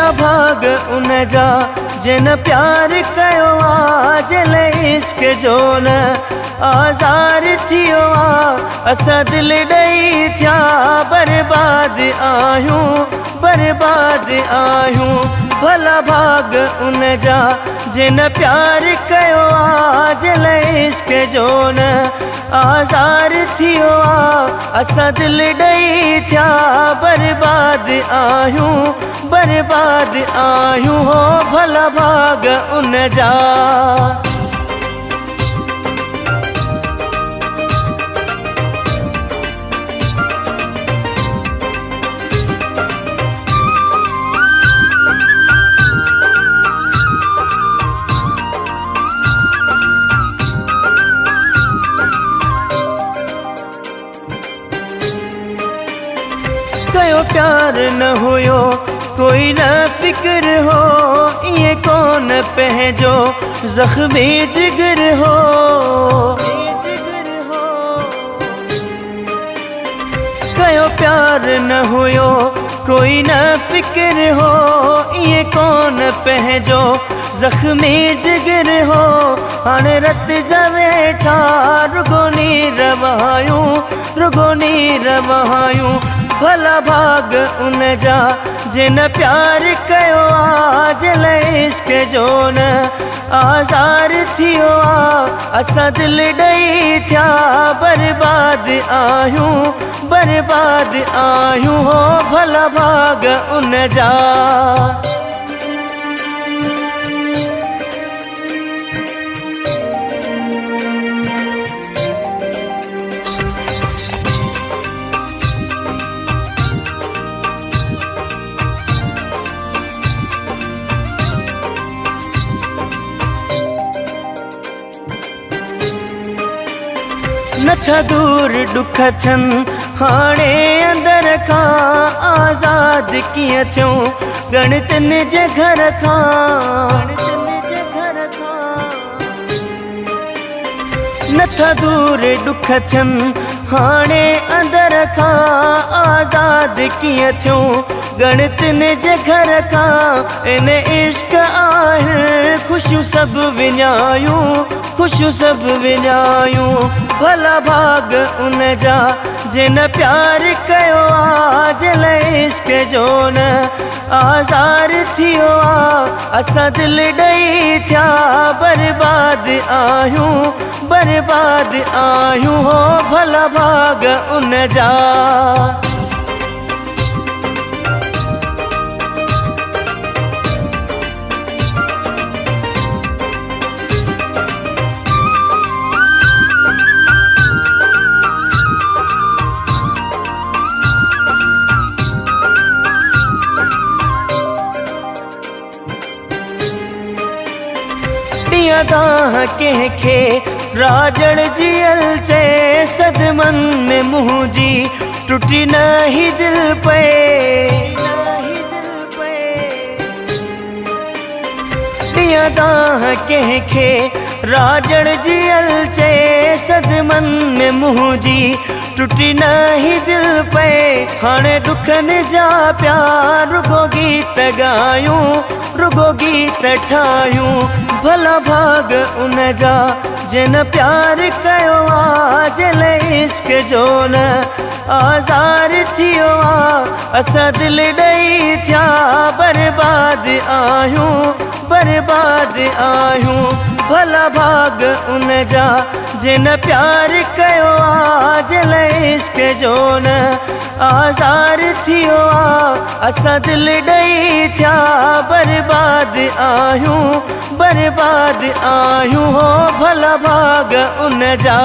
भला भाग उन जा जिन प्यार कयो आ, जिन इश्क जो न आज़ार थियो आ। असां दिल ॾेई थिया बर्बाद आहियूं, बर्बाद आहियूं। भला भाग उन जा जिन प्यार कयो आ, जिन इश्क जो न आज़ार थियो आ। असां दिल ॾेई थिया बर्बाद आहियूं, बर्बाद आहियूं। हो भला भाग उन जा। कयो प्यार न हुयो कोई न फिक्र हो, ये कौन पंहिंजो ज़ख्मी जिगर हो। कयो प्यार न हुयो कोई न फिक्र हो, ये कौन पंहिंजो ज़ख्मी जिगर हो। हाणे रत जवे छा रुगो नीर वहायूं, रुगो नीर वहायूं। भला भाग उन जा जिन प्यार कयो आ, जिन इश्क जो न आज़ार थियो आ। असां दिल ॾेई थिया बर्बाद आहियूं, बर्बाद आहियूं। हो भला भाग उन जा। नथा दूर दुख थियनि हाणे अंदर खां, आज़ाद कीअं थियूं गणितनि जे घर खां। नथा दूर दुख थियनि हाणे अंदर खां, आज़ाद कीअं थियूं गणितनि जे घर खां। इन इश्क आहे ख़ुशियूं सभु विञायूं, ख़ुशियूं सभु विञायूं। भला भाग उन जा जिन प्यार कयो आ, जिन इश्क जो न आज़ार थियो आ। असां दिल ॾेई थिया बर्बाद आहियूं, बर्बाद आहियूं। हो भला भाग उन जा। दाह कंहिंखे राजड़ जी अलचे, सदमन में मुंहिंजी टुटी न ही दिल पे। दिया दाह कंहिंखे राजड़ जी अलचे, सदमन में मुंहिंजी टुटी न ही दिल पे। हाणे दुखनि जा प्यार रुगो गीत ॻायूं, रुगो गीत ठाहियूं। भला भाग उन जा जिन प्यार कयो आ, जिन इश्क जो न आज़ार थियो आ। असां दिल ॾेई थिया बर्बाद आहियूं, बर्बाद आहियूं। भला भाग उन जा जिन प्यार कयो आ, जिन इश्क जो न आज़ार थियो आ। असां दिल ॾेई थिया बर्बाद आहियूं, बर्बाद आहियूं। हो भला भाग उन जा।